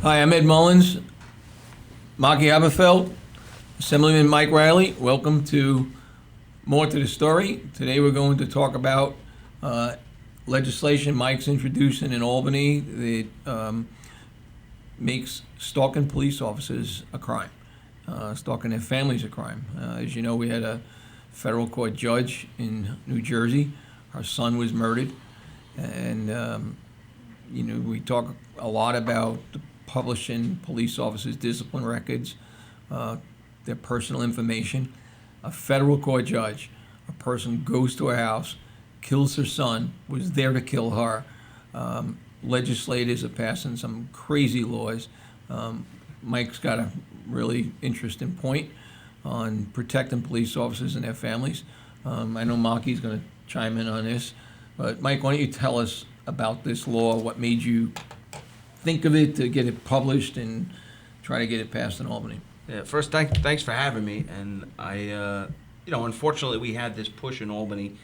Hi, I'm Ed Mullins, Maki Aberfeld, Assemblyman Mike Reilly. Welcome to More to the Story. Today we're going to talk about legislation Mike's introducing in Albany that makes stalking police officers a crime, stalking their families a crime. As you know, we had a federal court judge in New Jersey. Her son was murdered, and we talk a lot about publishing police officers' discipline records, their personal information. A federal court judge, a person goes to a house, kills her son, was there to kill her. Legislators are passing some crazy laws. Mike's got a really interesting point on protecting police officers and their families. I know Maki's going to chime in on this, but Mike, why don't you tell us about this law, what made you think of it to get it published and try to get it passed in Albany? Yeah, first, thanks for having me. And I, unfortunately, we had this push in Albany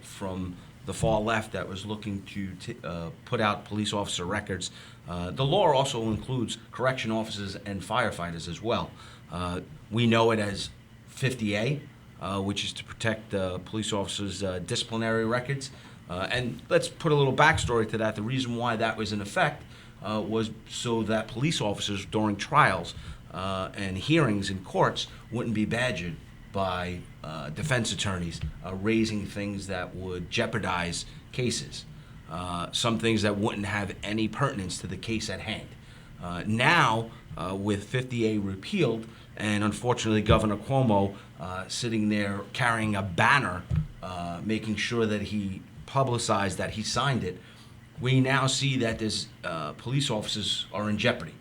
from the far left that was looking to put out police officer records. The law also includes correction officers and firefighters as well. We know it as 50A, which is to protect police officers' disciplinary records. And let's put a little backstory to that. The reason why that was in effect was so that police officers during trials and hearings in courts wouldn't be badgered by defense attorneys raising things that would jeopardize cases, some things that wouldn't have any pertinence to the case at hand. Now, with 50A repealed, and unfortunately Governor Cuomo sitting there carrying a banner making sure that he publicized that he signed it, we now see that this police officers are in jeopardy.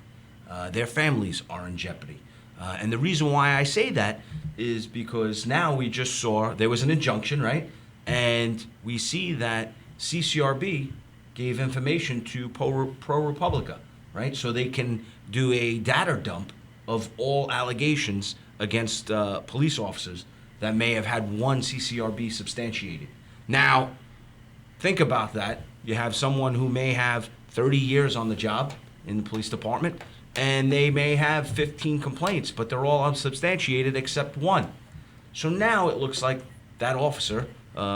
Their families are in jeopardy. And the reason why I say that is because now we just saw there was an injunction, right? And we see that CCRB gave information to ProRepublica, right? So they can do a data dump of all allegations against police officers that may have had one CCRB substantiated. Now, think about that. You have someone who may have 30 years on the job in the police department, and they may have 15 complaints, but they're all unsubstantiated except one. So now it looks like that officer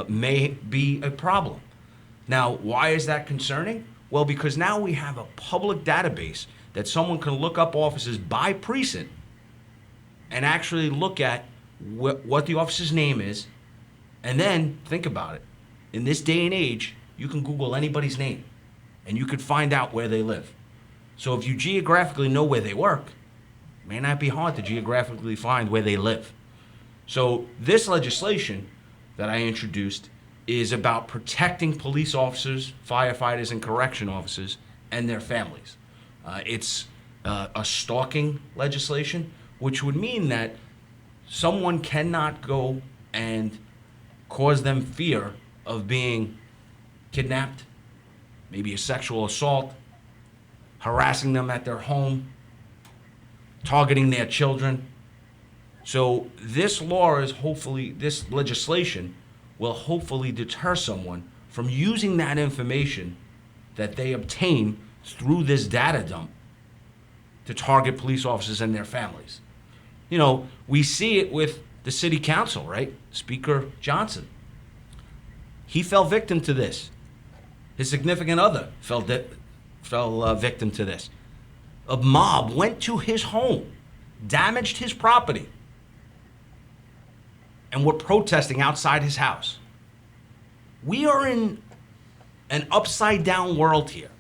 may be a problem. Now, why is that concerning? Well, because now we have a public database that someone can look up officers by precinct and actually look at what the officer's name is, and then think about it. In this day and age, you can Google anybody's name, and you could find out where they live. So if you geographically know where they work, it may not be hard to geographically find where they live. So this legislation that I introduced is about protecting police officers, firefighters, and correction officers and their families. It's a stalking legislation, which would mean that someone cannot go and cause them fear of being kidnapped, maybe a sexual assault, harassing them at their home, targeting their children. So this legislation will hopefully deter someone from using that information that they obtain through this data dump to target police officers and their families. You know, we see it with the city council, right? Speaker Johnson. He fell victim to this. His significant other fell victim to this. A mob went to his home, damaged his property, and were protesting outside his house. We are in an upside down world here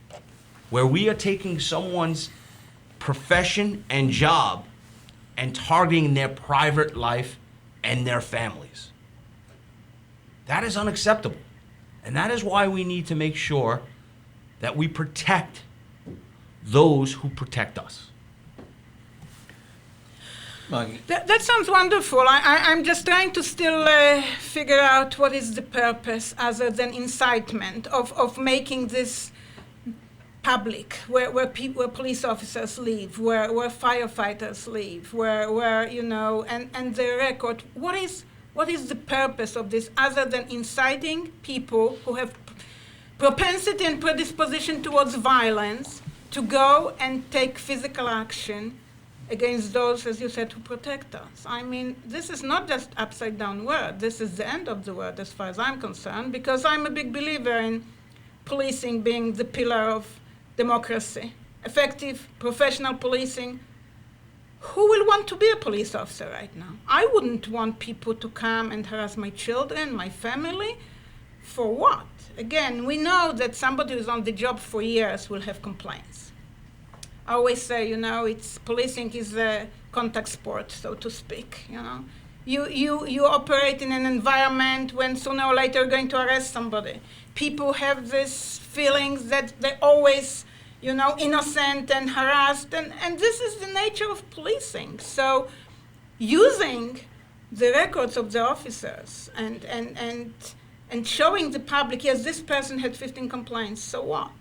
where we are taking someone's profession and job and targeting their private life and their families. That is unacceptable. And that is why we need to make sure that we protect those who protect us. That sounds wonderful. I'm just trying to still figure out what is the purpose other than incitement of making this public, where police officers live, where firefighters live, where and their record. What is the purpose of this other than inciting people who have propensity and predisposition towards violence to go and take physical action against those, as you said, who protect us. I mean, this is not just upside down word. This is the end of the word as far as I'm concerned, because I'm a big believer in policing being the pillar of democracy. Effective, professional policing. Who will want to be a police officer right now? I wouldn't want people to come and harass my children, my family. For what? Again, we know that somebody who's on the job for years will have complaints. I always say, it's policing is a contact sport, so to speak. You operate in an environment when sooner or later you're going to arrest somebody. People have this feelings that they're always, innocent and harassed, and this is the nature of policing. So, using the records of the officers and showing the public, yes, this person had 15 complaints, so what?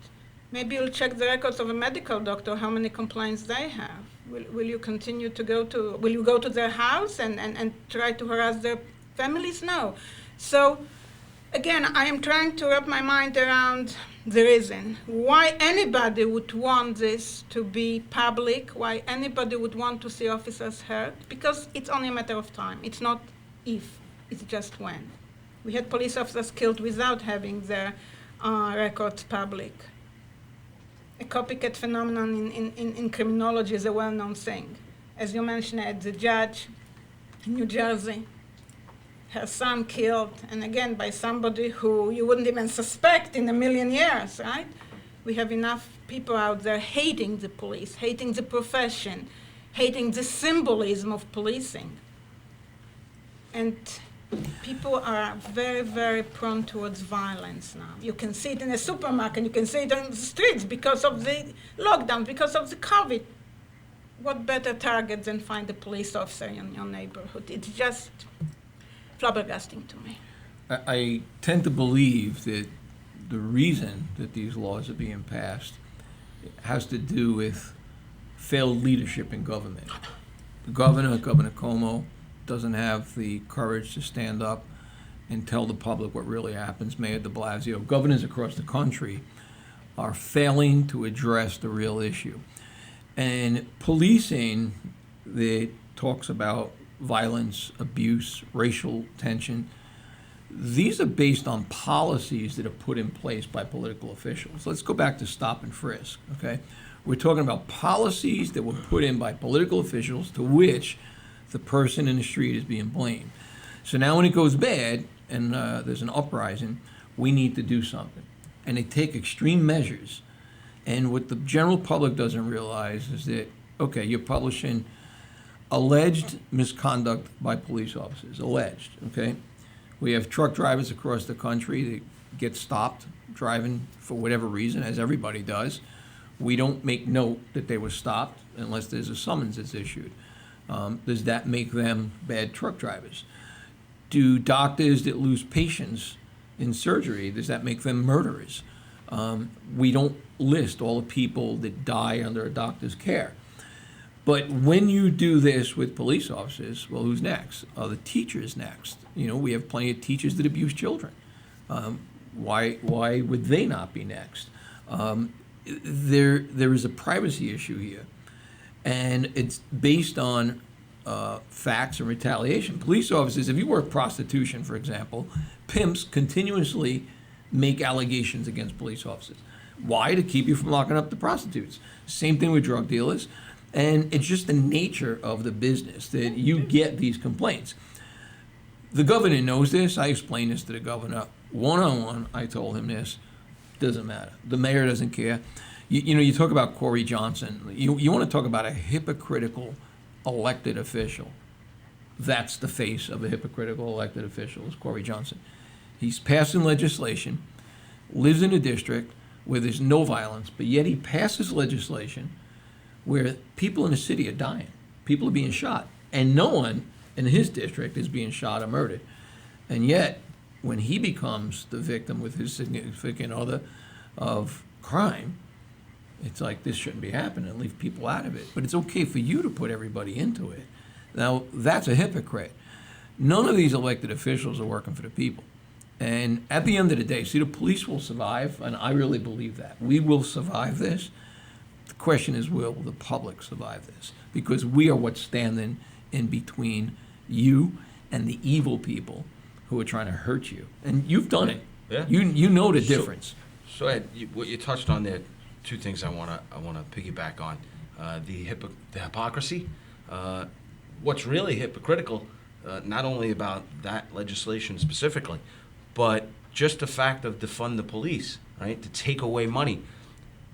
Maybe you'll check the records of a medical doctor, how many complaints they have. Will you continue to will you go to their house and try to harass their families? No. So, again, I am trying to wrap my mind around the reason why anybody would want this to be public, why anybody would want to see officers hurt, because it's only a matter of time. It's not if, it's just when. We had police officers killed without having their records public. A copycat phenomenon in criminology is a well-known thing. As you mentioned, the judge in New Jersey, her son killed, and again, by somebody who you wouldn't even suspect in a million years, right? We have enough people out there hating the police, hating the profession, hating the symbolism of policing. And people are very, very prone towards violence now. You can see it in a supermarket, you can see it on the streets because of the lockdown, because of the COVID. What better target than find a police officer in your neighborhood? It's just flabbergasting to me. I tend to believe that the reason that these laws are being passed has to do with failed leadership in government. The Governor Cuomo, doesn't have the courage to stand up and tell the public what really happens. Mayor de Blasio, governors across the country are failing to address the real issue. And policing that talks about violence, abuse, racial tension, these are based on policies that are put in place by political officials. Let's go back to stop and frisk, okay? We're talking about policies that were put in by political officials to which the person in the street is being blamed. So now when it goes bad and there's an uprising, we need to do something. And they take extreme measures. And what the general public doesn't realize is that, okay, you're publishing alleged misconduct by police officers, alleged, okay? We have truck drivers across the country that get stopped driving for whatever reason, as everybody does. We don't make note that they were stopped unless there's a summons that's issued. Does that make them bad truck drivers? Do doctors that lose patients in surgery, does that make them murderers? We don't list all the people that die under a doctor's care. But when you do this with police officers, well, who's next? The teachers next. We have plenty of teachers that abuse children. Why would they not be next? There is a privacy issue here. And it's based on facts and retaliation. Police officers, if you work prostitution, for example, pimps continuously make allegations against police officers. Why? To keep you from locking up the prostitutes. Same thing with drug dealers. And it's just the nature of the business that you get these complaints. The governor knows this. I explained this to the governor one-on-one. I told him this. Doesn't matter. The mayor doesn't care. You talk about Corey Johnson. You want to talk about a hypocritical elected official. That's the face of a hypocritical elected official, is Corey Johnson. He's passing legislation, lives in a district where there's no violence, but yet he passes legislation where people in the city are dying. People are being shot. And no one in his district is being shot or murdered. And yet, when he becomes the victim with his significant other of crime, it's like this shouldn't be happening, leave people out of it. But it's okay for you to put everybody into it. Now, that's a hypocrite. None of these elected officials are working for the people. And at the end of the day, see, the police will survive, and I really believe that. We will survive this The question is, will the public survive this? Because we are what's standing in between you and the evil people who are trying to hurt you. And you've done it. Yeah. You know the difference. So Ed, what you touched on there, two things I wanna piggyback on. The hypocrisy. What's really hypocritical, not only about that legislation specifically, but just the fact of defund the police, right? To take away money.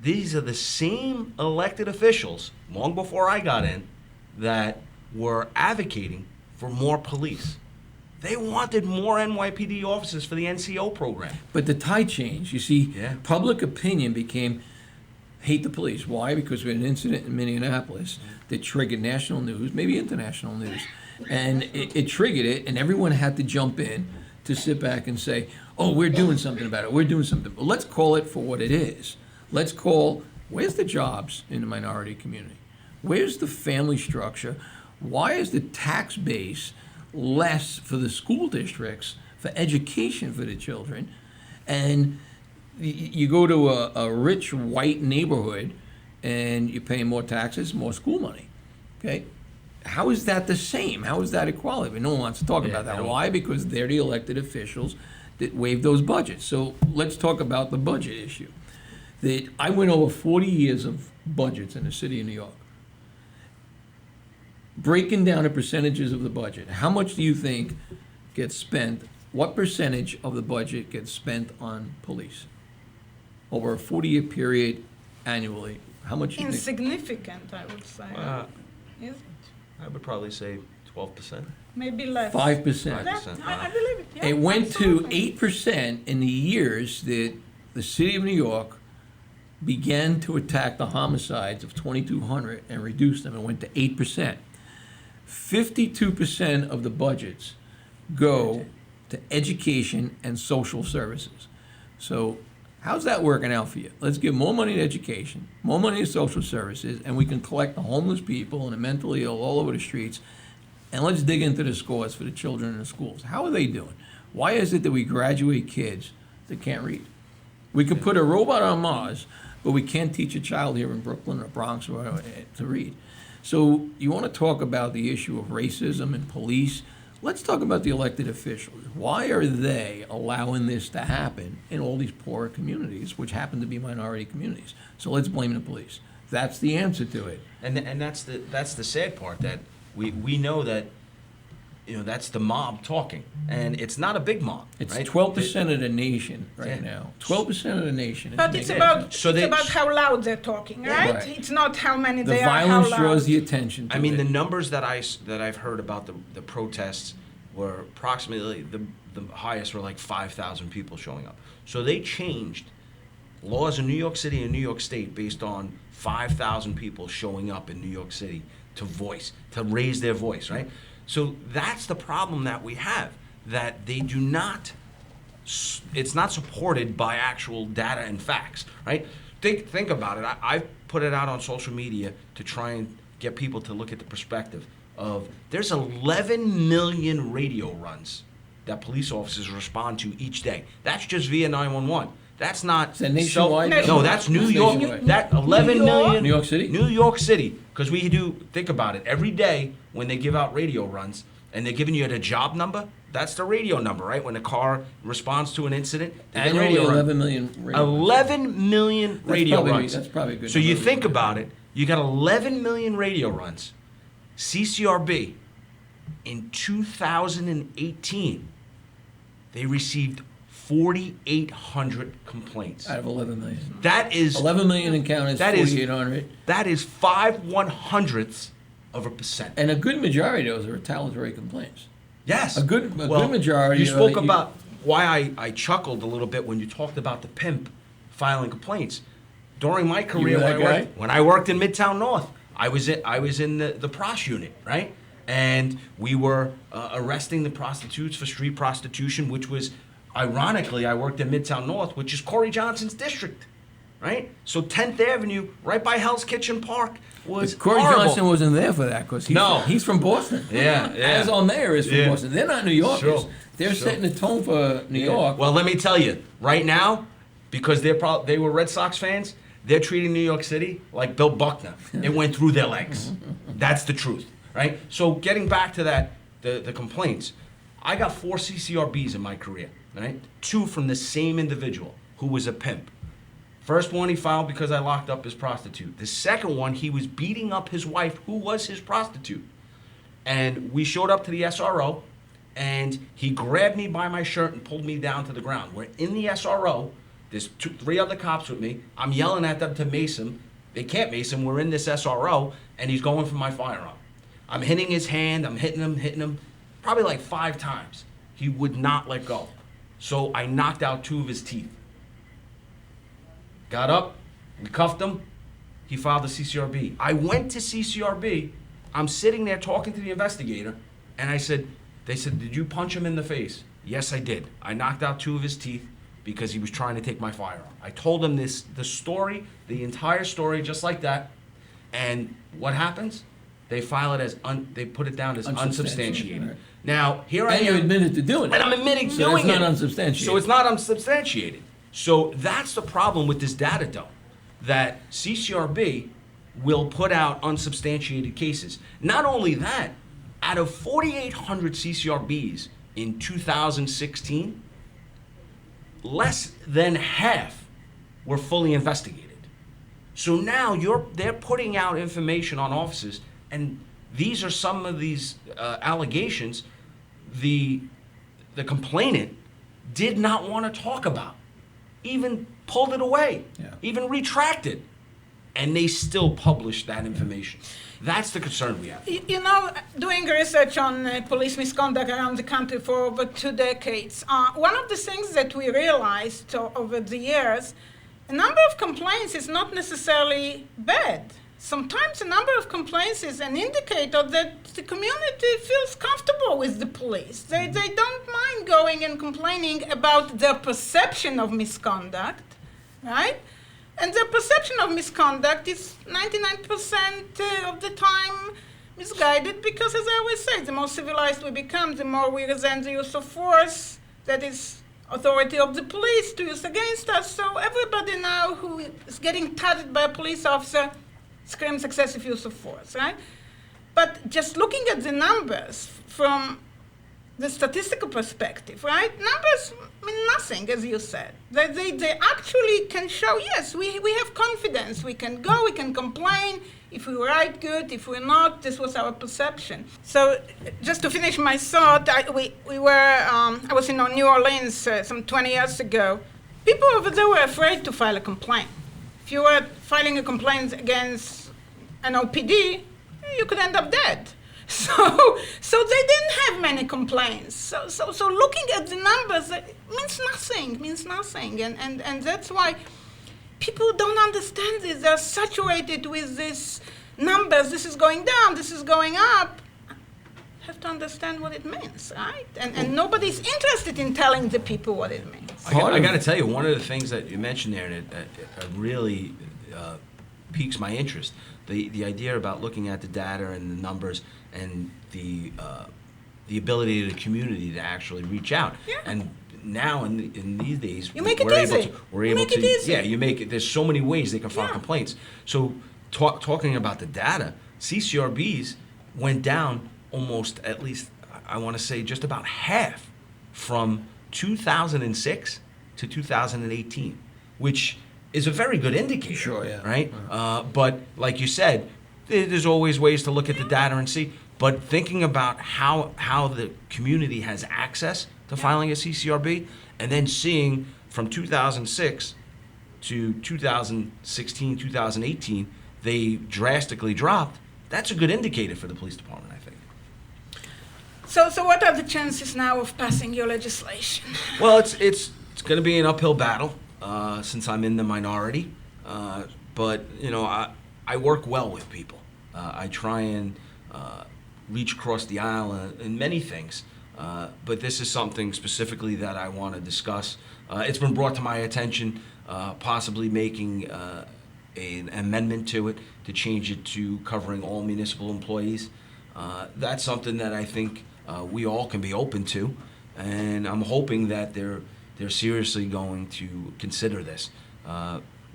These are the same elected officials, long before I got in, that were advocating for more police. They wanted more NYPD officers for the NCO program. But the tide changed. You see, Yeah. public opinion became hate the police. Why? Because we had an incident in Minneapolis that triggered national news, maybe international news. And it triggered it, and everyone had to jump in to sit back and say, oh, we're doing something about it. We're doing something. Well, let's call it for what it is. Let's call, where's the jobs in the minority community? Where's the family structure? Why is the tax base less for the school districts, for education for the children? And you go to a rich white neighborhood and you're paying more taxes, more school money, okay? How is that the same? How is that equality? But no one wants to talk about that. Why? Because they're the elected officials that waive those budgets. So let's talk about the budget issue. That I went over 40 years of budgets in the city of New York. Breaking down the percentages of the budget, how much do you think gets spent? What percentage of the budget gets spent on police? Over a 40-year period annually, how much do you think? Insignificant, I would say. Is it? I would probably say 12%. Maybe less. 5%. That, I believe it. Yeah, It went to absolutely. 8% in the years that the city of New York began to attack the homicides of 2,200 and reduce them. It went to 8%. 52% of the budgets go to education and social services. So how's that working out for you? Let's give more money to education, more money to social services, and we can collect the homeless people and the mentally ill all over the streets, and let's dig into the scores for the children in the schools. How are they doing? Why is it that we graduate kids that can't read? We could put a robot on Mars, but we can't teach a child here in Brooklyn or Bronx or whatever to read. So you want to talk about the issue of racism and police. Let's talk about the elected officials. Why are they allowing this to happen in all these poorer communities, which happen to be minority communities? So let's blame the police. That's the answer to it. And that's the sad part, that we know that, you know, that's the mob talking, and it's not a big mob. It's right? 12% of the nation right Yeah. now. 12% of the nation. is But making it's it. about how loud they're talking, right? Right. It's not how many The they are, how violence loud. draws the attention to I mean, it. the numbers that I've heard about the protests were approximately the highest were like 5,000 people showing up. So they changed laws in New York City and New York State based on 5,000 people showing up in New York City to raise their voice, right? So that's the problem that we have, that they do not, it's not supported by actual data and facts, right? Think about it. I've put it out on social media to try and get people to look at the perspective of, there's 11 million radio runs that police officers respond to each day. That's just via 911. That's not. Is that nationwide? No, that's New That's York. nationwide. That 11 million. New York City? New York City. Because we do, think about it, every day when they give out radio runs and they're giving you the job number, that's the radio number, right? When a car responds to an incident, they get a Annually, radio run. 11 million radio. 11 million radio probably- runs. that's probably a good So you number. think about it, you got 11 million radio runs. CCRB, in 2018, they received 4,800 complaints. Out of 11 million. That is 11 million encounters, That is- 4,800. that is 5/100ths of a percent. And a good majority of those are retaliatory complaints. Yes. A good majority You of spoke it, about why I chuckled a little bit when you talked about the pimp filing complaints. During my career, were that guy? when I worked in Midtown North, I was in the pros unit, right? And we were arresting the prostitutes for street prostitution, which was, ironically, I worked in Midtown North, which is Corey Johnson's district, right? So 10th Avenue, right by Hell's Kitchen Park, was But Corey horrible. Johnson wasn't there for that because he's from Boston. Yeah, yeah. As our mayor is from Yeah. Boston. They're not New Yorkers. Sure, They're sure. setting the tone for New York. Well, let me tell you, right now, because they were Red Sox fans, they're treating New York City like Bill Buckner. It went through their legs. That's the truth, right? So getting back to that, the complaints, I got 4 CCRBs in my career, right? 2 from the same individual who was a pimp. First one he filed because I locked up his prostitute. The second one, he was beating up his wife, who was his prostitute. And we showed up to the SRO, and he grabbed me by my shirt and pulled me down to the ground. We're in the SRO. There's 3 other cops with me. I'm yelling at them to mace him. They can't mace him. We're in this SRO, and he's going for my firearm. I'm hitting his hand. I'm hitting him, probably like 5 times. He would not let go. So I knocked out 2 of his teeth. Got up, we cuffed him. He filed a CCRB. I went to CCRB. I'm sitting there talking to the investigator, and they said, did you punch him in the face? Yes, I did. I knocked out 2 of his teeth because he was trying to take my firearm. I told him the story, the entire story, just like that. And what happens? They file it as, they put it down as unsubstantiated. Right. Now, here I am. And you admitted to doing it. And I'm admitting so doing it. So it's not unsubstantiated. So it's not unsubstantiated. So that's the problem with this data dump, that CCRB will put out unsubstantiated cases. Not only that, out of 4,800 CCRBs in 2016, less than half were fully investigated. So now they're putting out information on officers, and these are some of these allegations the complainant did not want to talk about. Even pulled it away, even retracted, and they still publish that information. That's the concern we have. You know, doing research on police misconduct around the country for over 2 decades, one of the things that we realized over the years, a number of complaints is not necessarily bad. Sometimes a number of complaints is an indicator that the community feels comfortable with the police. They don't mind going and complaining about their perception of misconduct, right? And their perception of misconduct is 99% of the time misguided because, as I always say, the more civilized we become, the more we resent the use of force, that is authority of the police to use against us. So everybody now who is getting touched by a police officer screams excessive use of force, right? But just looking at the numbers from the statistical perspective, right? Numbers mean nothing, as you said. They actually can show, yes, we have confidence. We can go, we can complain. If we write good, if we're not, this was our perception. So just to finish my thought, I was in New Orleans some 20 years ago. People over there were afraid to file a complaint. If you were filing a complaint against an OPD, you could end up dead. So they didn't have many complaints. So looking at the numbers means nothing. And that's why people don't understand this. They're saturated with these numbers. This is going down, this is going up. Have to understand what it means, right? And nobody's interested in telling the people what it means. I got to tell you, one of the things that you mentioned there, and it really piques my interest, the idea about looking at the data and the numbers and the ability of the community to actually reach out. Yeah. And now in these days, you make it we're easy. able to. Easy. Yeah, you make it. There's so many ways they can file complaints. So talking about the data, CCRBs went down almost, at least I want to say, just about half from 2006 to 2018, which is a very good indicator. Sure, yeah. Right? But like you said, there's always ways to look at the data and see. But thinking about how the community has access to filing a CCRB, and then seeing from 2006 to 2016, 2018, they drastically dropped, that's a good indicator for the police department, I think. So what are the chances now of passing your legislation? Well, it's going to be an uphill battle since I'm in the minority. But you know, I work well with people. I try and reach across the aisle in many things. But this is something specifically that I want to discuss. It's been brought to my attention, possibly making an amendment to it to change it to covering all municipal employees. That's something that I think we all can be open to, and I'm hoping that they're seriously going to consider this.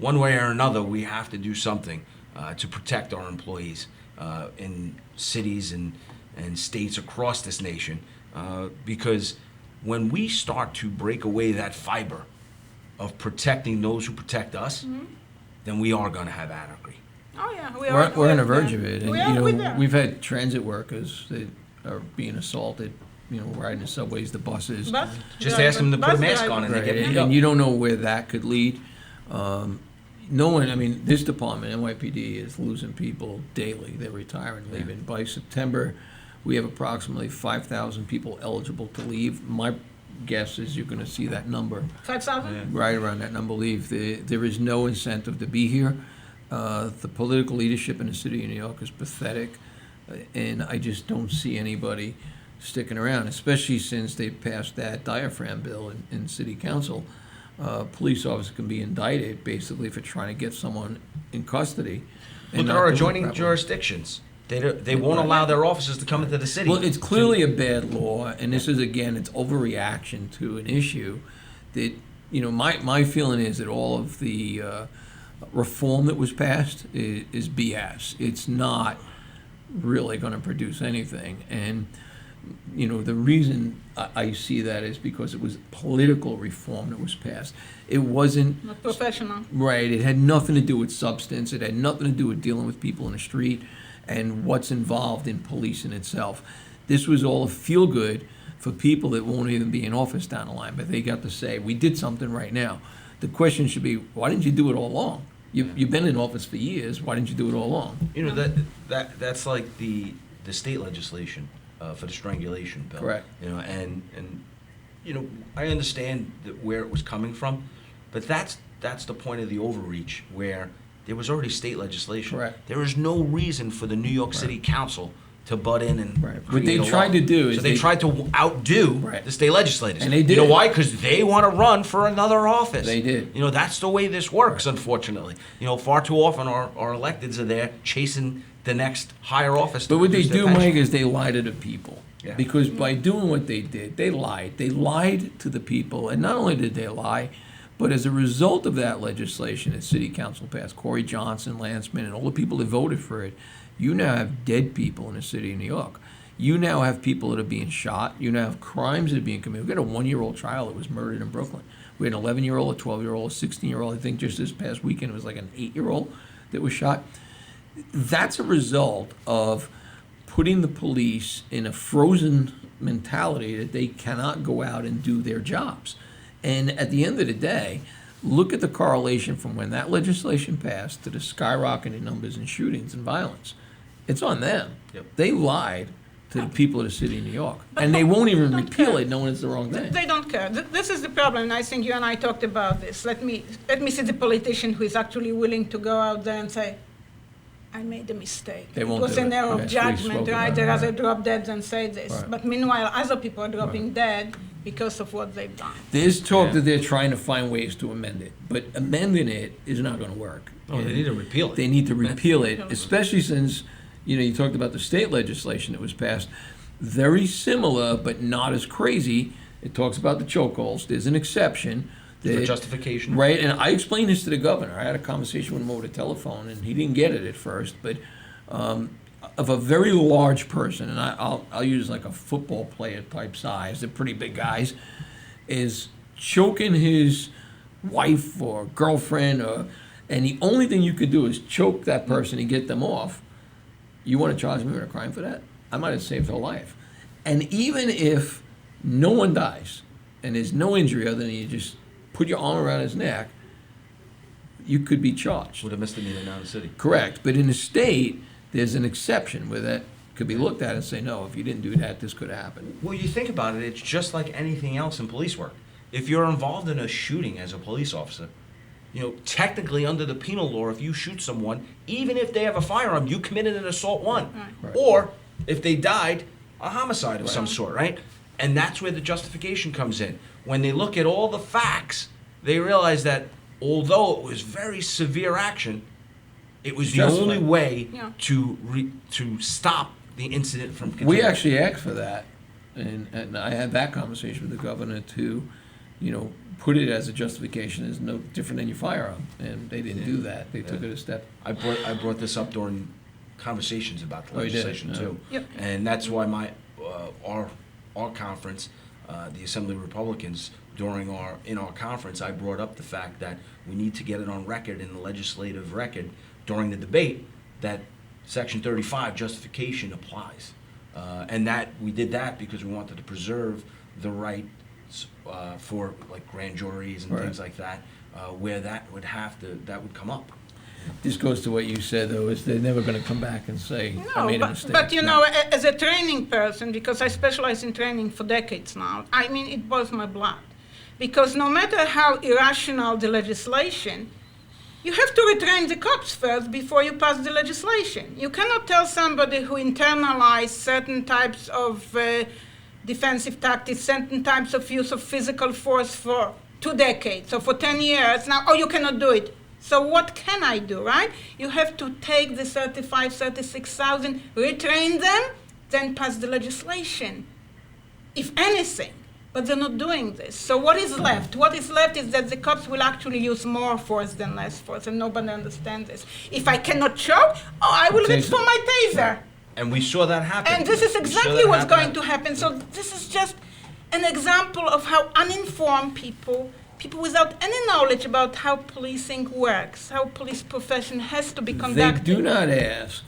one way or another, we have to do something to protect our employees in cities and states across this nation. Because when we start to break away that fiber of protecting those who protect us, then we are going to have anarchy. Oh yeah, We're on the verge of it, and we're there. we've had transit workers that are being assaulted, riding the subways, the buses. Just ask them to put a mask on and they Right, get beat and up. you don't know where that could lead. No one, this department, NYPD, is losing people daily. They're retiring, leaving. By September, we have approximately 5,000 people eligible to leave. My guess is you're going to see that number 5,000? right around that number leave. There is no incentive to be here. The political leadership in the city of New York is pathetic, and I just don't see anybody sticking around, especially since they passed that diaphragm bill in city council. Police officers can be indicted basically for trying to get someone in custody. But and there not are doing it adjoining properly. jurisdictions. They won't allow their officers to come into the city. Well, it's clearly a bad law, and this is, again, it's overreaction to an issue that, my feeling is that all of the reform that was passed is BS. It's not really going to produce anything. And, the reason I see that is because it was political reform that was passed. It wasn't... Not professional. Right. It had nothing to do with substance. It had nothing to do with dealing with people in the street and what's involved in policing itself. This was all a feel-good for people that won't even be in office down the line, but they got to say, we did something right now. The question should be, why didn't you do it all along? You've been in office for years. Why didn't you do it all along? That's like the state legislation for the strangulation bill. Correct. And I understand where it was coming from, but that's the point of the overreach, where there was already state legislation. Correct. There is no reason for the New York City Council to butt in and Right. What create they a tried law. to do is so they tried to outdo Right. the state legislators. And they did. You know why? Because they want to run for another office. They did. That's the way this works, unfortunately. Far too often our electeds are there chasing the next higher office. But what they reduce their do, pension. Mike, is they lie to the people. Yeah. Because by doing what they did, they lied. They lied to the people. And not only did they lie, but as a result of that legislation that City Council passed, Corey Johnson, Lanceman, and all the people that voted for it, you now have dead people in the city of New York. You now have people that are being shot. You now have crimes that are being committed. We got a 1-year-old child that was murdered in Brooklyn. We had an 11-year-old, a 12-year-old, a 16-year-old. I think just this past weekend it was like an 8-year-old that was shot. That's a result of putting the police in a frozen mentality that they cannot go out and do their jobs. And at the end of the day, look at the correlation from when that legislation passed to the skyrocketing numbers in shootings and violence. It's on them. Yep. They lied to the people of the city of New York. And they won't even repeal it knowing it's the wrong thing. They don't care. This is the problem, and I think you and I talked about this. Let me see the politician who is actually willing to go out there and say, I made a mistake. They won't it was do an it. error Yeah, of it's what he judgment, spoke right? about, They rather right. drop dead than say this. Right. But meanwhile, other people are dropping dead because of what they've done. There's talk Yeah. that they're trying to find ways to amend it, but amending it is not going to work. Oh, they need to repeal it. They need to repeal it, especially since, you talked about the state legislation that was passed. Very similar, but not as crazy. It talks about the chokeholds. There's an exception. For that- justification. Right, and I explained this to the governor. I had a conversation with him over the telephone, and he didn't get it at first, but of a very large person, and I'll use like a football player type size, they're pretty big guys, is choking his wife or girlfriend, and the only thing you could do is choke that person and get them off. You want to charge me with a crime for that? I might have saved her life. And even if no one dies, and there's no injury other than you just put your arm around his neck, you could be charged. With a misdemeanor now in the city. Correct. But in the state, there's an exception where that could be looked at and say, no, if you didn't do that, this could happen. Well, you think about it, it's just like anything else in police work. If you're involved in a shooting as a police officer, technically under the penal law, if you shoot someone, even if they have a firearm, you committed an assault one. Right. Or, if they died, a homicide of some Right. sort, right? And that's where the justification comes in. When they look at all the facts, they realize that although it was very severe action, it was the Justified. only way Yeah. to stop the incident from continuing. We actually asked for that, and I had that conversation with the governor to, put it as a justification is no different than your firearm, and they didn't do that. They took it a step. I brought this up during conversations about the Oh, you did? legislation No. too. Yep. And that's why our conference, the Assembly Republicans, in our conference, I brought up the fact that we need to get it on record in the legislative record during the debate that Section 35 justification applies. And that we did that because we wanted to preserve the right for like grand juries and Right. things like that, where that would come up. This goes to what you said, though, is they're never going to come back and say, I No, made a mistake. but you know, as a training person, because I specialize in training for decades now, I mean, it boils my blood. Because no matter how irrational the legislation, you have to retrain the cops first before you pass the legislation. You cannot tell somebody who internalized certain types of defensive tactics, certain types of use of physical force for 2 decades or for 10 years now, oh, you cannot do it. So what can I do, right? You have to take the 35, 36,000, retrain them, then pass the legislation, if anything. But they're not doing this. So what is left? What is left is that the cops will actually use more force than less force, and nobody understands this. If I cannot choke, I will reach for my taser. And we saw that happen. And this is exactly what's going to happen. So this is just an example of how uninformed people without any knowledge about how policing works, how police profession has to be They conducted. do not ask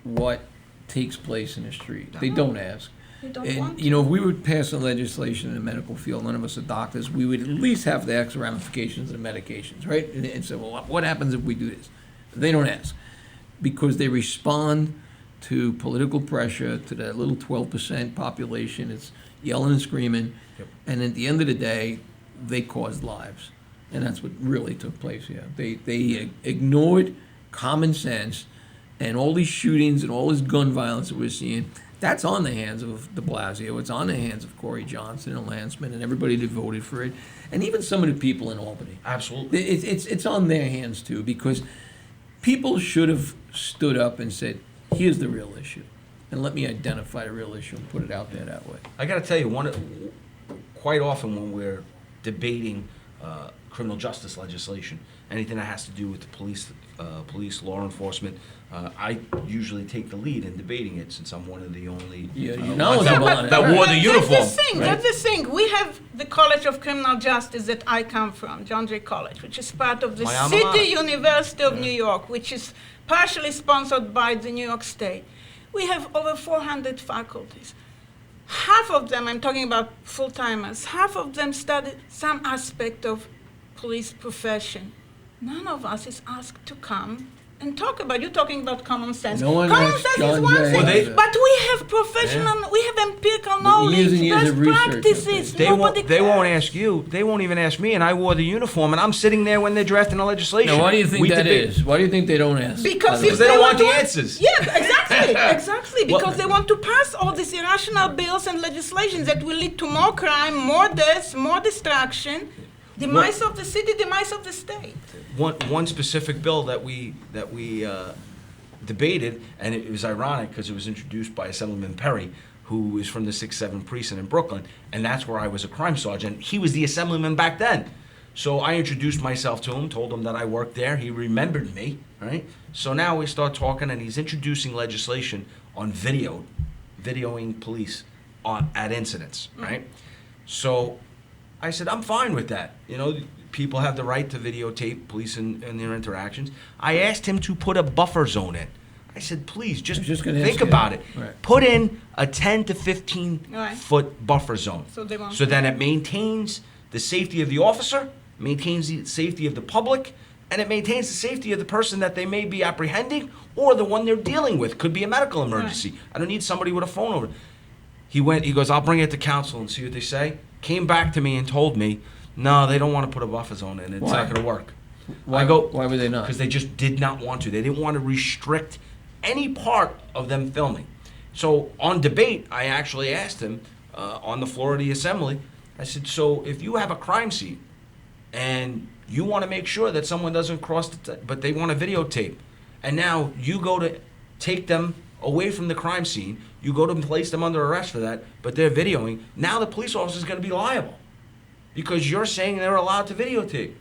what takes place in the street. They don't ask. They don't And, want you know, if we would pass a legislation in the medical field, none of us are doctors, we would at least have the X ramifications of the medications, right? And say, well, what happens if we do this? They don't ask, because they respond to political pressure, to that little 12% population. It's yelling and screaming. Yep. And at the end of the day, they caused lives. And that's what really took place here. They ignored common sense, and all these shootings and all this gun violence that we're seeing, that's on the hands of de Blasio. It's on the hands of Corey Johnson and Lanceman and everybody that voted for it, and even some of the people in Albany. Absolutely. It's on their hands too, because people should have stood up and said, here's the real issue, and let me identify the real issue and put it out there that way. I got to tell you, quite often when we're debating criminal justice legislation, anything that has to do with the police, law enforcement, I usually take the lead in debating it, since I'm one of the only You're ones knowledgeable on it. that wore the uniform. That's the thing. We have the College of Criminal Justice that I come from, John Jay College, which is part of the My alma mater. City University of New York, which is partially sponsored by the New York State. We have over 400 faculties. Half of them, I'm talking about full-timers, half of them study some aspect of police profession. None of us is asked to come and talk about. You're talking about common sense. No one Common asked sense John is one Jay. thing, Well, but we have professional, we have empirical Years knowledge, and years best of research, practices. They Nobody won't cares. ask you. They won't even ask me, and I wore the uniform, and I'm sitting there when they're drafting the legislation. Now, why do you think We that debate- is? Why do you think they don't ask? Because Because if they don't want the to- answers. Yeah, exactly, exactly. Because Well- they want to pass all these irrational bills and legislation that will lead to more crime, more deaths, more destruction, demise of the city, demise of the state. One specific bill that we debated, and it was ironic because it was introduced by Assemblyman Perry, who is from the 6-7 precinct in Brooklyn, and that's where I was a crime sergeant. He was the assemblyman back then. So I introduced myself to him, told him that I worked there. He remembered me, right? So now we start talking, and he's introducing legislation on videoing police at incidents, right? So I said, I'm fine with that. You know, people have the right to videotape police and their interactions. I asked him to put a buffer zone in. I said, please, just gonna ask think you about that. it. Right. Put in a 10 to 15 Right. foot buffer zone. So they won't- So then it maintains the safety of the officer, maintains the safety of the public, and it maintains the safety of the person that they may be apprehending or the one they're dealing with. Could be a medical emergency. I don't need somebody with a phone over. He goes, I'll bring it to council and see what they say. Came back to me and told me, no, they don't want to put a buffer zone in. It's Why? not going to work. Why, I go, why would they not? because they just did not want to. They didn't want to restrict any part of them filming. So on debate, I actually asked him on the floor of the assembly, I said, so if you have a crime scene and you want to make sure that someone doesn't cross, but they want to videotape, and now you go to take them away from the crime scene, you go to place them under arrest for that, but they're videoing, now the police officer is going to be liable. because you're saying they're allowed to videotape.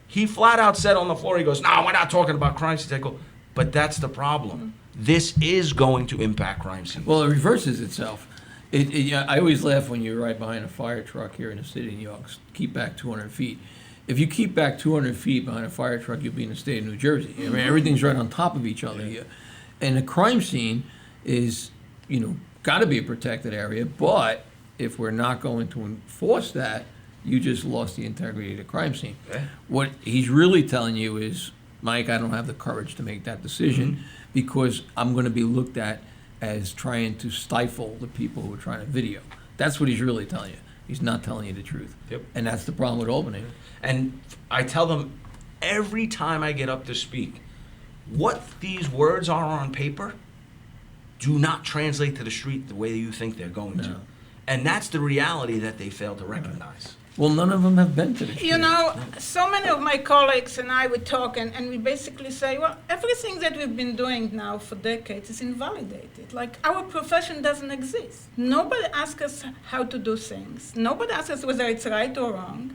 He flat out said on the floor, he goes, "No, we're not talking about crime scenes." I go, but that's the problem. This is going to impact crime scenes. Well, it reverses itself. I always laugh when you ride behind a fire truck here in the city of New York, keep back 200 feet. If you keep back 200 feet behind a fire truck, you'll be in the state of New Jersey. I mean, everything's right on top of each other here. And the crime scene is, got to be a protected area, but if we're not going to enforce that, you just lost the integrity of the crime scene. Yeah. What he's really telling you is, Mike, I don't have the courage to make that decision because I'm going to be looked at as trying to stifle the people who are trying to video. That's what he's really telling you. He's not telling you the truth. Yep. And that's the problem with Albany. And I tell them every time I get up to speak, what these words are on paper do not translate to the street the way you think they're going to. And that's the reality that they fail to recognize. Well, none of them have been to the street. So many of my colleagues and I would talk, and we basically say, well, everything that we've been doing now for decades is invalidated. Like, our profession doesn't exist. Nobody asks us how to do things. Nobody asks us whether it's right or wrong.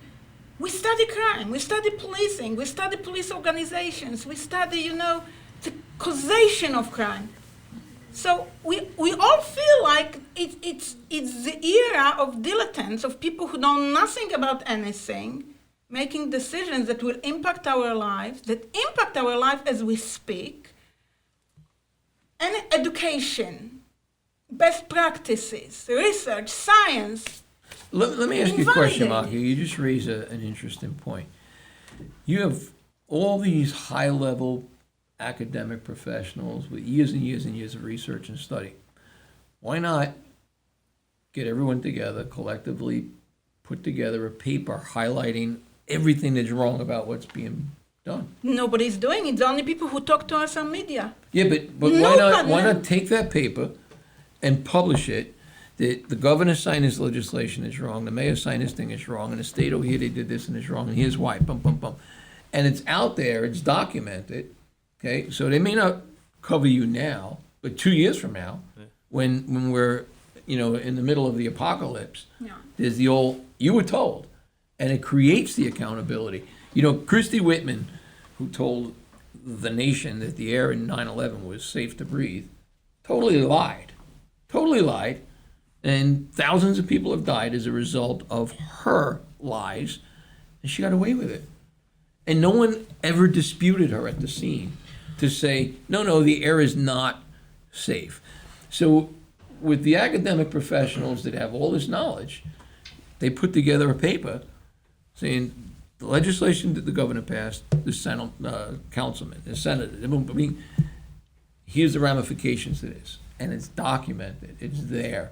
We study crime. We study policing. We study police organizations. We study, the causation of crime. So we all feel like it's the era of dilettantes, of people who know nothing about anything, making decisions that will impact our lives, as we speak. And education, best practices, research, science. Let me ask you a question, Maki. You just raised an interesting point. You have all these high-level academic professionals with years and years and years of research and study. Why not get everyone together, collectively put together a paper highlighting everything that's wrong about what's being done? Nobody's doing it. The only people who talk to us are media. Yeah, but why not take that paper and publish it? The governor signed his legislation is wrong, the mayor signed his thing is wrong, and the state over here they did this and it's wrong, and here's why, bum, bum, bum. And it's out there, it's documented. Okay, so they may not cover you now, but 2 years from now, when we're, in the middle of the apocalypse, there's the old, you were told, and it creates the accountability. Christy Whitman, who told the nation that the air in 9/11 was safe to breathe, totally lied, and thousands of people have died as a result of her lies, and she got away with it. And no one ever disputed her at the scene to say, no, the air is not safe. So with the academic professionals that have all this knowledge, they put together a paper saying the legislation that the governor passed, the Senate, councilman, the senator, here's the ramifications of this. And it's documented, it's there.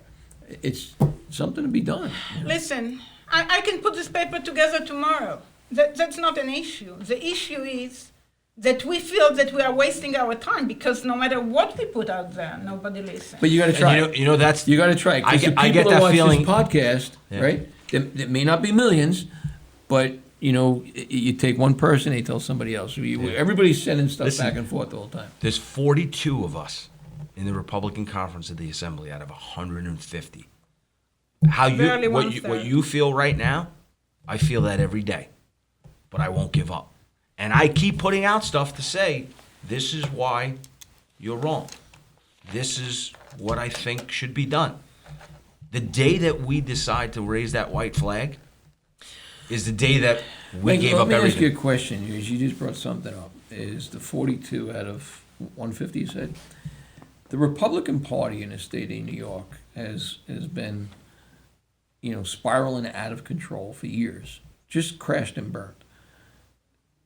It's something to be done. Listen, I can put this paper together tomorrow. That's not an issue. The issue is that we feel that we are wasting our time because no matter what we put out there, nobody listens. But you got to try. That's you got to try. Because the people I get that that watch feeling. This podcast, right? It may not be millions, but you take one person, they tell somebody else. Everybody's sending stuff back and forth the whole time. There's 42 of us in the Republican conference of the Assembly out of 150. What you feel right now, I feel that every day, but I won't give up. And I keep putting out stuff to say, this is why you're wrong. This is what I think should be done. The day that we decide to raise that white flag is the day that we gave up everything. Let me ask you a question, because you just brought something up. Is the 42 out of 150, you said? The Republican Party in the state of New York has been, spiraling out of control for years. Just crashed and burned.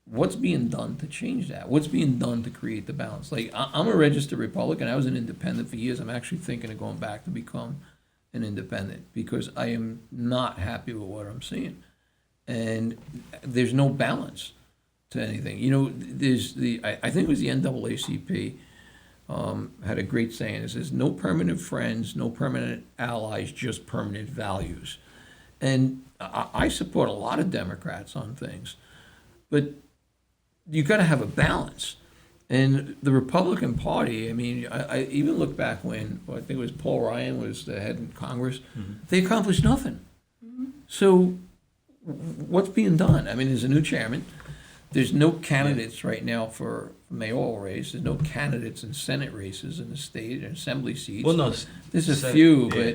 What's being done to change that? What's being done to create the balance? Like, I'm a registered Republican. I was an independent for years. I'm actually thinking of going back to become an independent because I am not happy with what I'm seeing. And there's no balance to anything. There's I think it was the NAACP had a great saying. It says, no permanent friends, no permanent allies, just permanent values. And I support a lot of Democrats on things, but you got to have a balance. And the Republican Party, I even look back when, I think it was Paul Ryan was the head in Congress, they accomplished nothing. So what's being done? I mean, there's a new chairman. There's no candidates right now for mayoral race. There's no candidates in Senate races in the state and assembly seats. Well, no, There's a Senate- few, yeah.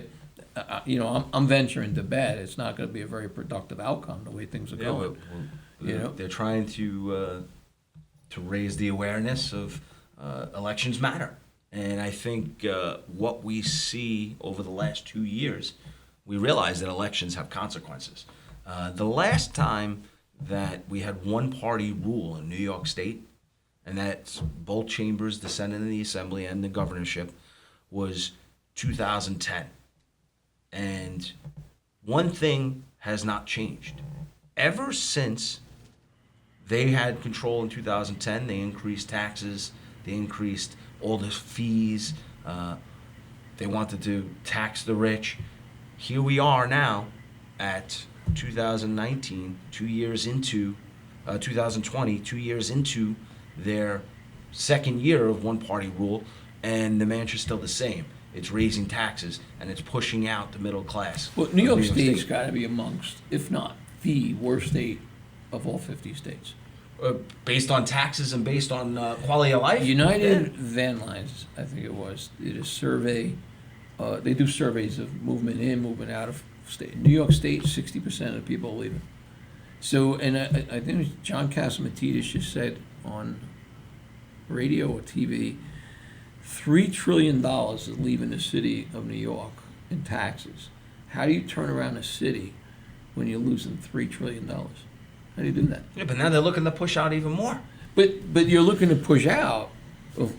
but, I'm venturing to bet it's not gonna be a very productive outcome, the way things are Yeah, going. You know? they're trying to raise the awareness of elections matter, and I think what we see over the last 2 years, we realize that elections have consequences. The last time that we had one party rule in New York State, and that's both chambers, the Senate and the Assembly and the governorship, was 2010. And one thing has not changed. Ever since they had control in 2010, they increased taxes, they increased all the fees, they wanted to tax the rich. Here we are now at 2019, 2 years into 2020, 2 years into their second year of one-party rule, and the mantra's still the same. It's raising taxes, and it's pushing out the middle class. Well, New York State's gotta be amongst, if not the worst state of all 50 states. Based on taxes and based on quality of life? United Van Lines, I think it was, did a survey. They do surveys of movement in, movement out of state. New York State, 60% of the people are leaving. So, and I think it was John Catsimatidis just said on radio or TV, $3 trillion is leaving the city of New York in taxes. How do you turn around a city when you're losing $3 trillion? How do you do that? Yeah, but now they're looking to push out even more. But you're looking to push out, of,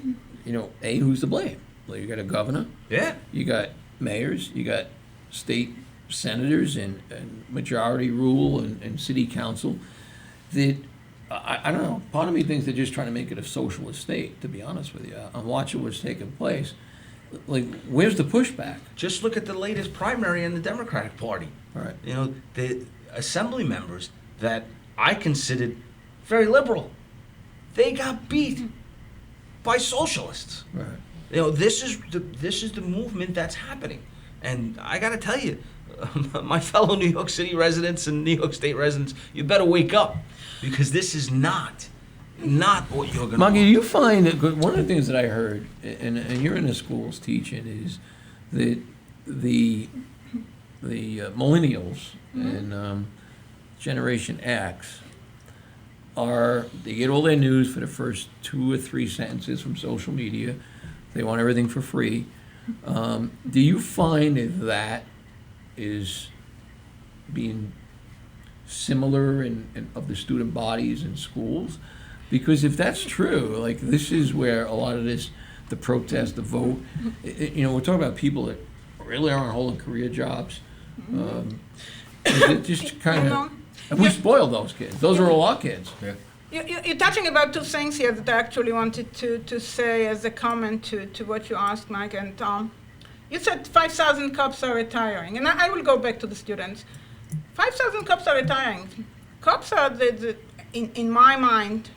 who's to blame? Well, you got a governor, Yeah. you got mayors, you got state senators and majority rule and city council. That I don't know. Part of me thinks they're just trying to make it a socialist state. To be honest with you, I'm watching what's taking place. Like, where's the pushback? Just look at the latest primary in the Democratic Party. All right. The assembly members that I considered very liberal, they got beat by socialists. Right. This is the movement that's happening, and I got to tell you, my fellow New York City residents and New York State residents, you better wake up, because this is not what you're going to. Maki, do you find that one of the things that I heard, and you're in the schools teaching, is that the millennials and Generation X they get all their news for the first 2 or 3 sentences from social media. They want everything for free. Do you find that is being similar in of the student bodies in schools? Because if that's true, like, this is where a lot of this, the protest, the vote, we're talking about people that really aren't holding career jobs. It just kind of, and we spoiled those kids. Those are all our kids. Yeah. You're touching about two things here that I actually wanted to say as a comment to what you asked, Mike and Tom. You said 5,000 cops are retiring, and I will go back to the students. 5,000 cops are retiring. Cops are, in my mind,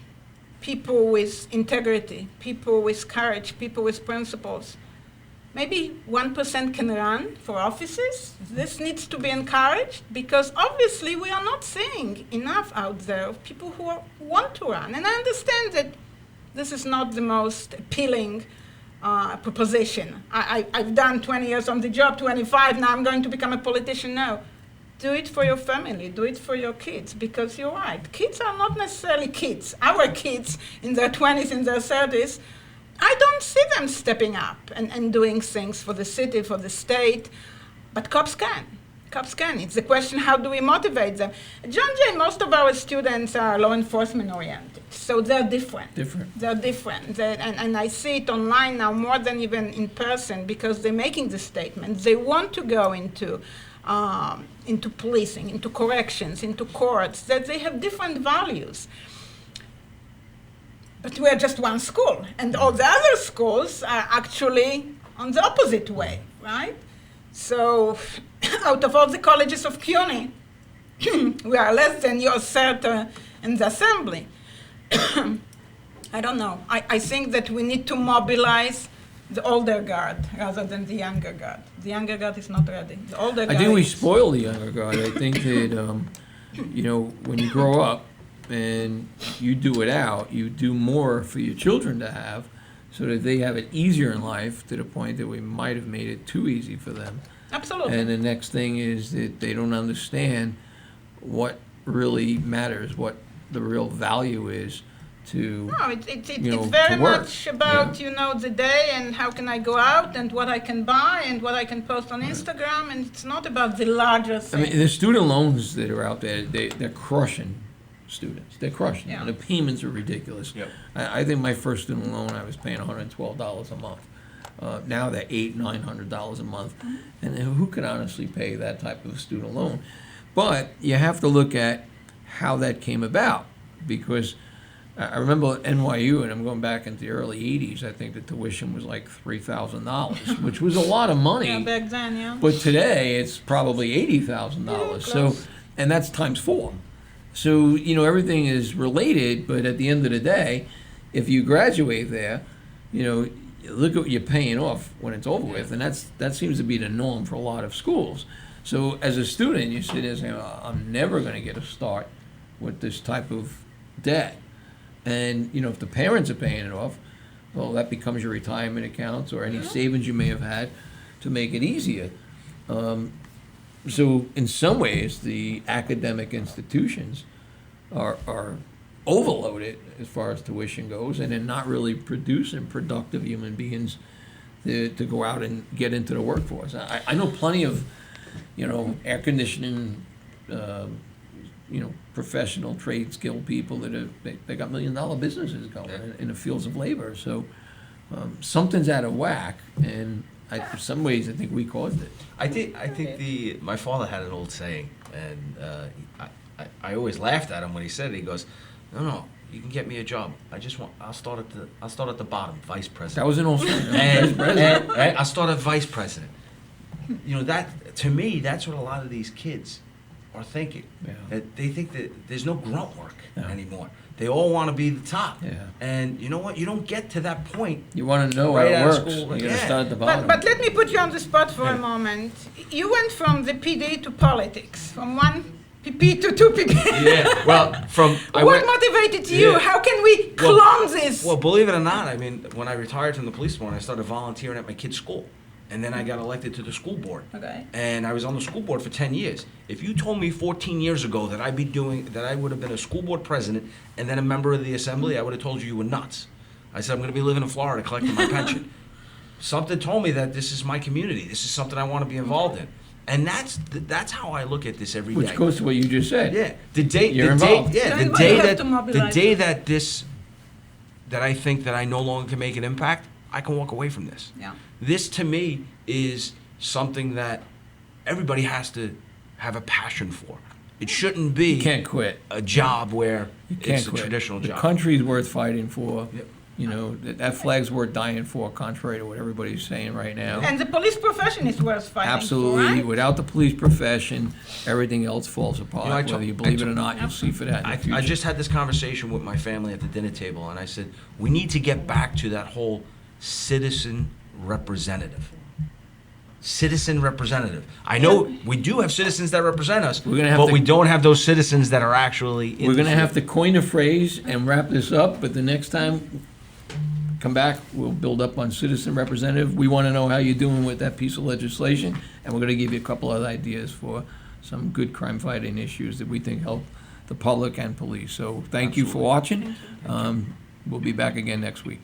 people with integrity, people with courage, people with principles. Maybe 1% can run for offices. This needs to be encouraged, because obviously we are not seeing enough out there of people who want to run. And I understand that this is not the most appealing proposition. I've done 20 years on the job, 25, now I'm going to become a politician. No. Do it for your family, do it for your kids, because you're right. Kids are not necessarily kids. Our kids in their 20s, in their 30s, I don't see them stepping up and doing things for the city, for the state, but cops can. Cops can. It's the question, how do we motivate them? John Jay, most of our students are law enforcement oriented, so they're different. They're different. And I see it online now more than even in person, because they're making the statement. They want to go into policing, into corrections, into courts, that they have different values. But we're just one school, and all the other schools are actually on the opposite way, right? So out of all the colleges of CUNY, we are less than your CERTA and the Assembly. I don't know. I think that we need to mobilize the older guard rather than the younger guard. The younger guard is not ready. The older guard I think we spoil the younger guard. I think that when you grow up and you do it out, you do more for your children to have so that they have it easier in life to the point that we might have made it too easy for them. Absolutely. And the next thing is that they don't understand what really matters, what the real value is to, No, it's to very work. much about, the day and how can I go out and what I can buy and what I can post on Instagram, and it's not about the larger I thing. mean, the student loans that are out there, they're crushing students. They're crushing them. Yeah. The payments are ridiculous. Yep. I think my first student loan, I was paying $112 a month. Now they're $900 a month. And who could honestly pay that type of student loan? But you have to look at how that came about, because I remember NYU, and I'm going back into the early 80s, I think the tuition was like $3,000, which was a lot of money. Yeah, back then, yeah. But today, it's probably $80,000. So, close. and that's times 4. So, everything is related, but at the end of the day, if you graduate there, look at what you're paying off when it's over with, and that seems to be the norm for a lot of schools. So as a student, you sit there saying, I'm never going to get a start with this type of debt. And, if the parents are paying it off, well, that becomes your retirement accounts or any savings you may have had to make it easier. So in some ways, the academic institutions are overloaded as far as tuition goes, and they're not really producing productive human beings to go out and get into the workforce. I know plenty of, air conditioning, professional trade skilled people that they got $1 million businesses going in the fields of labor. So something's out of whack, and in some ways I think we caused it. I think my father had an old saying, and I always laughed at him when he said it. He goes, "No, you can get me a job. I'll start at the bottom, vice president." That was an old saying. and I'll start at vice president. That to me, that's what a lot of these kids are thinking. Yeah. That they think that there's no grunt work Yeah. anymore. They all want to be the top. Yeah. And you know what? You don't get to that point. You want to know Right how out it of works. school, You got to yeah. start at the bottom. But let me put you on the spot for a moment. You went from the PD to politics, from one PP to two PP. Yeah. Well, What motivated you? Yeah. How can we clone this? Well, believe it or not, I mean, when I retired from the police department, I started volunteering at my kid's school. And then I got elected to the school board. Okay. And I was on the school board for 10 years. If you told me 14 years ago that I would have been a school board president and then a member of the assembly, I would have told you were nuts. I said, I'm going to be living in Florida collecting my pension. Something told me that this is my community. This is something I want to be involved in. And that's how I look at this every day. Which goes to what you just said. Yeah, the day Then you have to mobilize that I think that I no longer can make an impact, I can walk away from this. Yeah. This to me is something that everybody has to have a passion for. It shouldn't be You can't quit. a job where You can't it's a quit. traditional The job. country's worth fighting for. Yep. That flag's worth dying for, contrary to what everybody's saying right now. And the police profession is worth fighting Absolutely. for, right? Without the police profession, everything else falls apart. You know, Whether you believe it or not, you'll Absolutely. see for that in the future. I just had this conversation with my family at the dinner table, and I said, we need to get back to that whole citizen representative. Citizen representative. I know we do have citizens that represent us, We're gonna have but to- we don't have those citizens that are actually in We're the going to have field. to coin a phrase and wrap this up, but the next time, come back, we'll build up on citizen representative. We want to know how you're doing with that piece of legislation, and we're going to give you a couple of ideas for some good crime-fighting issues that we think help the public and police. So thank you for watching. We'll be back again next week.